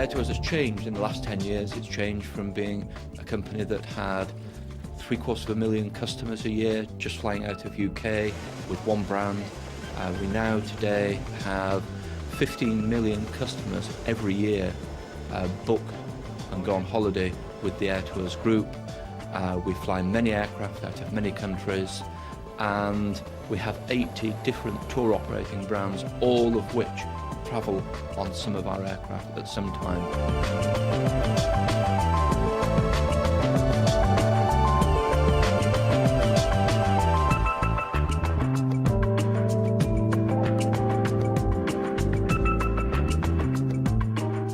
Airtours has changed in the last 10 years. It's changed from being a company that had 750,000 customers a year just flying out of UK with one brand. We now today have 15 million customers every year book and go on holiday with the Airtours group. We fly many aircraft out of many countries, and we have 80 different tour operating brands, all of which travel on some of our aircraft at some time.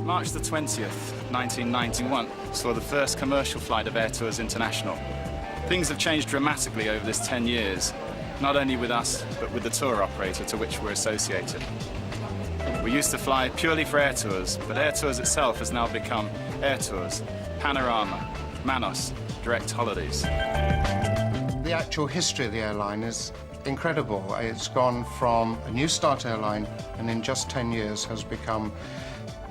March the 20th, 1991, saw the first commercial flight of Airtours International. Things have changed dramatically over this 10 years, not only with us, but with the tour operator to which we're associated. We used to fly purely for Airtours, but Airtours itself has now become Airtours, Panorama, Manos, Direct Holidays. The actual history of the airline is incredible. It's gone from a new start airline and in just 10 years has become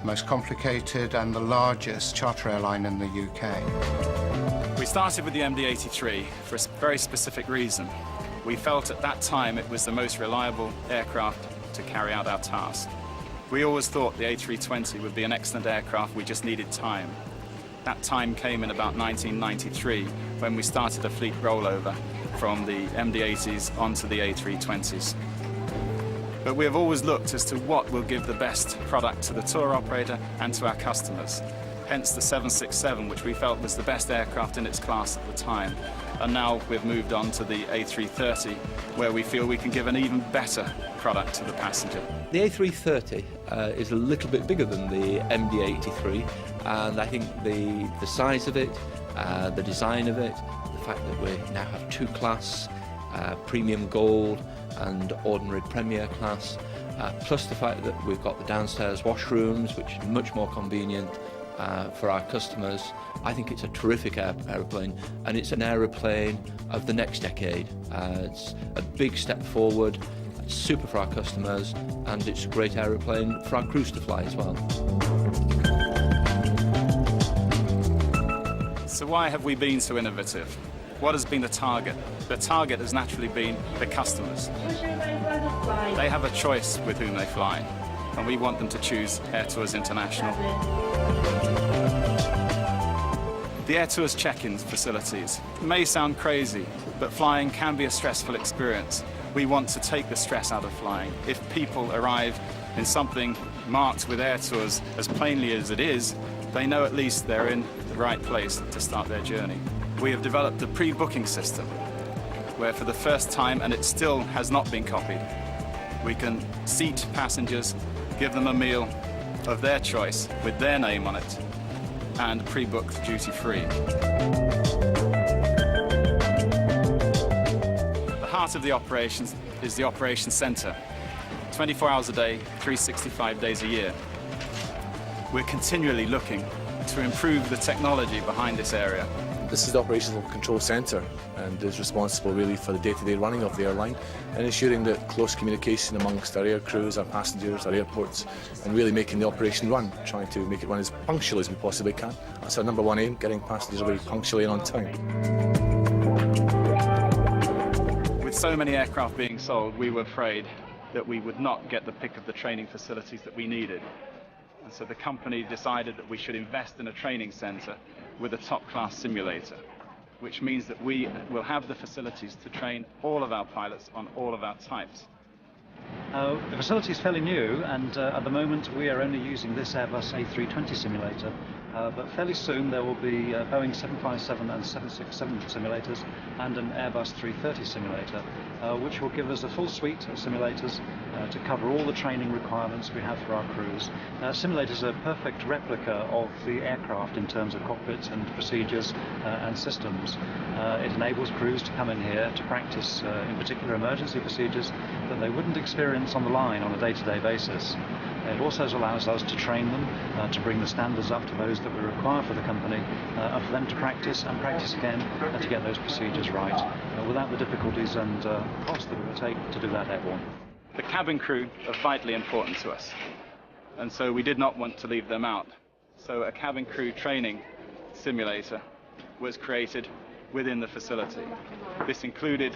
the most complicated and the largest charter airline in the UK. We started with the MD-83 for a very specific reason. We felt at that time it was the most reliable aircraft to carry out our task. We always thought the A320 would be an excellent aircraft, we just needed time. That time came in about 1993 when we started a fleet rollover from the MD-80s onto the A320s. But we have always looked as to what will give the best product to the tour operator and to our customers. Hence the 767, which we felt was the best aircraft in its class at the time. And now we've moved on to the A330, where we feel we can give an even better product to the passenger. The A330 is a little bit bigger than the MD-83, and I think the size of it, the design of it, the fact that we now have two class, premium gold and ordinary premier class, plus the fact that we've got the downstairs washrooms, which is much more convenient for our customers. I think it's a terrific aeroplane, and it's an aeroplane of the next decade. It's a big step forward, it's super for our customers, and it's a great aeroplane for our crews to fly as well. So why have we been so innovative? What has been the target? The target has naturally been the customers. They have a choice with whom they fly, and we want them to choose Airtours International. The Airtours check-in facilities may sound crazy, but flying can be a stressful experience. We want to take the stress out of flying. If people arrive in something marked with Airtours as plainly as it is, they know at least they're in the right place to start their journey. We have developed a pre-booking system where for the first time, and it still has not been copied, we can seat passengers, give them a meal of their choice with their name on it, and pre-book duty-free. The heart of the operations is the operations centre, 24 hours a day, 365 days a year. We're continually looking to improve the technology behind this area. This is the operational control centre and is responsible really for the day-to-day running of the airline and ensuring that close communication amongst our air crews, our passengers, our airports, and really making the operation run, trying to make it run as punctual as we possibly can. That's our number one aim, getting passengers away punctually and on time. With so many aircraft being sold, we were afraid that we would not get the pick of the training facilities that we needed. And so the company decided that we should invest in a training centre with a top-class simulator, which means that we will have the facilities to train all of our pilots on all of our types. The facility is fairly new, and at the moment we are only using this Airbus A320 simulator, but fairly soon there will be Boeing 757 and 767 simulators and an Airbus 330 simulator, which will give us a full suite of simulators to cover all the training requirements we have for our crews. Simulators are a perfect replica of the aircraft in terms of cockpits and procedures and systems. It enables crews to come in here to practice in particular emergency procedures that they wouldn't experience on the line on a day-to-day basis. It also allows us to train them, to bring the standards up to those that we require for the company, and for them to practice and practice again to get those procedures right, without the difficulties and cost that it would take to do that airborne. The cabin crew are vitally important to us, and so we did not want to leave them out. So a cabin crew training simulator was created within the facility. This included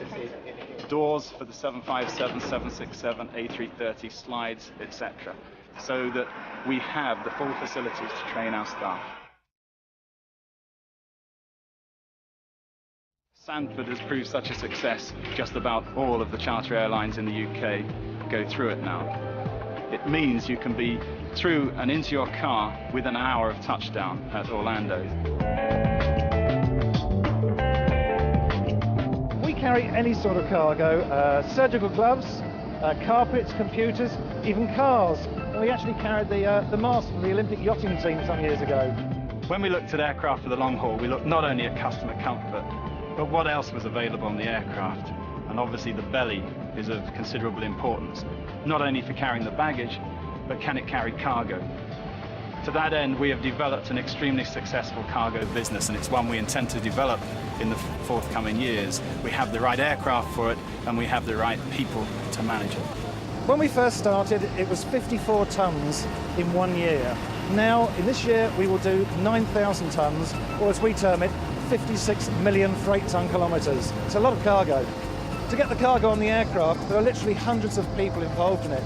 doors for the 757, 767, A330 slides, etc., so that we have the full facilities to train our staff. Sanford has proved such a success, just about all of the charter airlines in the UK go through it now. It means you can be through and into your car within an hour of touchdown at Orlando. We carry any sort of cargo, surgical gloves, carpets, computers, even cars. And we actually carried the mast for the Olympic yachting team some years ago. When we looked at aircraft for the long haul, we looked not only at customer comfort, but what else was available on the aircraft. And obviously the belly is of considerable importance, not only for carrying the baggage, but can it carry cargo? To that end, we have developed an extremely successful cargo business, and it's one we intend to develop in the forthcoming years. We have the right aircraft for it, and we have the right people to manage it. When we first started, it was 54 tons in 1 year. Now, in this year, we will do 9,000 tons, or as we term it, 56 million freight ton kilometres. It's a lot of cargo. To get the cargo on the aircraft, there are literally hundreds of people involved in it.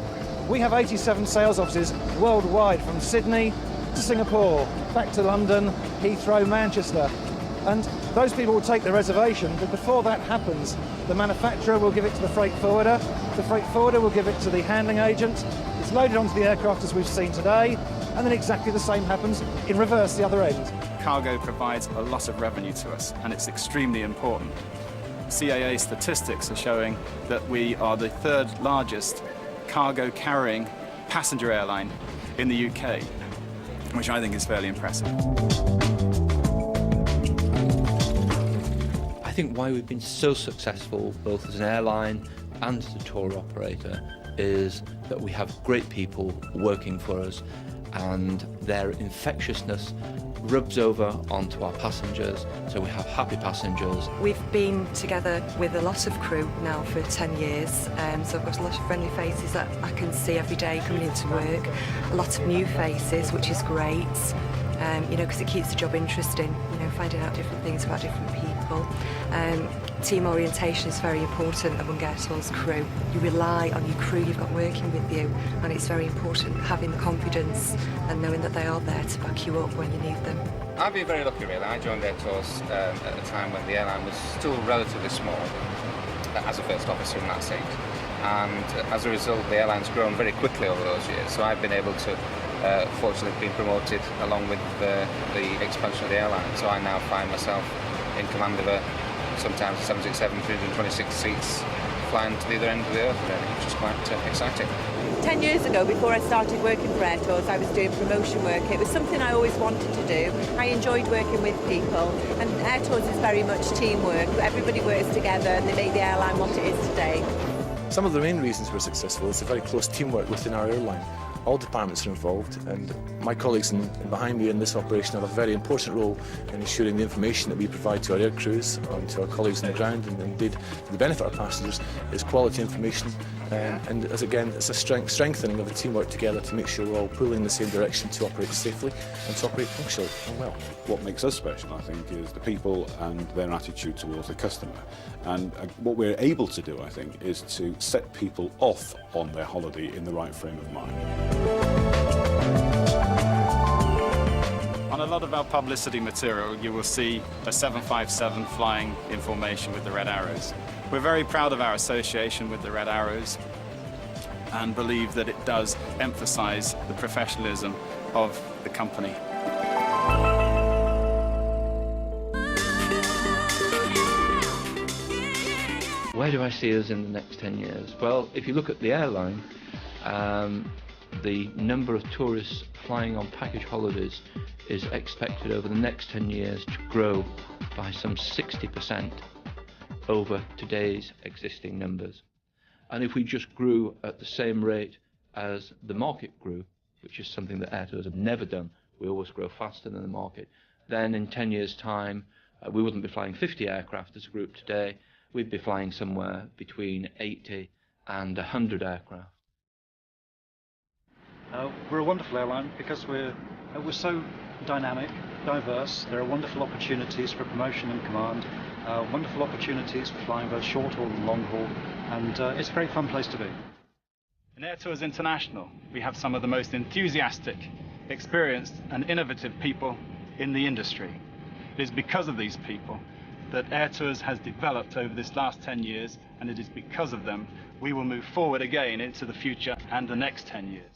We have 87 sales offices worldwide, from Sydney to Singapore, back to London, Heathrow, Manchester. And those people will take the reservation, but before that happens, the manufacturer will give it to the freight forwarder will give it to the handling agent, it's loaded onto the aircraft as we've seen today, and then exactly the same happens in reverse the other end. Cargo provides a lot of revenue to us, and it's extremely important. CAA statistics are showing that we are the third largest cargo carrying passenger airline in the UK, which I think is fairly impressive. I think why we've been so successful, both as an airline and as a tour operator, is that we have great people working for us, and their infectiousness rubs over onto our passengers, so we have happy passengers. We've been together with a lot of crew now for 10 years, so I've got a lot of friendly faces that I can see every day coming into work, a lot of new faces, which is great, you know, because it keeps the job interesting, you know, finding out different things about different people. Team orientation is very important among Airtours crew. You rely on your crew you've got working with you, and it's very important having the confidence and knowing that they are there to back you up when you need them. I've been very lucky, really. I joined Airtours at a time when the airline was still relatively small, as a first officer in that seat. And as a result, the airline's grown very quickly over those years. So I've been able to, fortunately, be promoted along with the expansion of the airline. So I now find myself in command of sometimes 767, 326 seats, flying to the other end of the earth, which is quite exciting. 10 years ago, before I started working for Airtours, I was doing promotion work. It was something I always wanted to do. I enjoyed working with people, and Airtours is very much teamwork. Everybody works together and they make the airline what it is today. Some of the main reasons we're successful is the very close teamwork within our airline. All departments are involved, and my colleagues behind me in this operation have a very important role in ensuring the information that we provide to our air crews and to our colleagues on the ground, and indeed to the benefit of our passengers, is quality information. And as again, it's a strengthening of the teamwork together to make sure we're all pulling in the same direction to operate safely and to operate functionally and well. What makes us special, I think, is the people and their attitude towards the customer. And what we're able to do, I think, is to set people off on their holiday in the right frame of mind. On a lot of our publicity material, you will see a 757 flying in formation with the red arrows. We're very proud of our association with the red arrows and believe that it does emphasize the professionalism of the company. Where do I see us in the next 10 years? Well, if you look at the airline, the number of tourists flying on package holidays is expected over the next 10 years to grow by some 60% over today's existing numbers. And if we just grew at the same rate as the market grew, which is something that Airtours have never done, we always grow faster than the market, then in 10 years' time, we wouldn't be flying 50 aircraft as a group today, we'd be flying somewhere between 80 and 100 aircraft. We're a wonderful airline because we're so dynamic, diverse. There are wonderful opportunities for promotion and command, wonderful opportunities for flying both short haul and long haul, and it's a very fun place to be. In Airtours International, we have some of the most enthusiastic, experienced and innovative people in the industry. It is because of these people that Airtours has developed over this last 10 years, and it is because of them we will move forward again into the future and the next 10 years.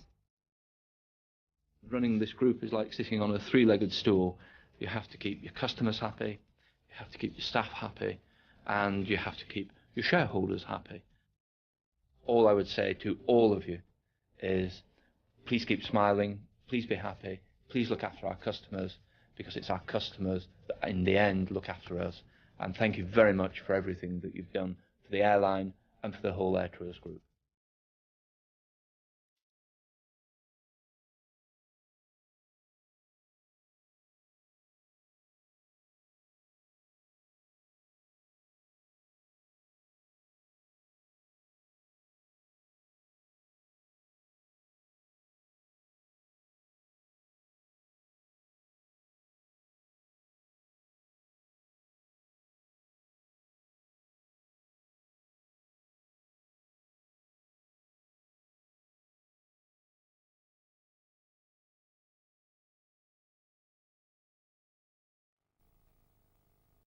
Running this group is like sitting on a three-legged stool. You have to keep your customers happy, you have to keep your staff happy, and you have to keep your shareholders happy. All I would say to all of you is please keep smiling, please be happy, please look after our customers, because it's our customers that in the end look after us. And thank you very much for everything that you've done for the airline and for the whole Airtours group.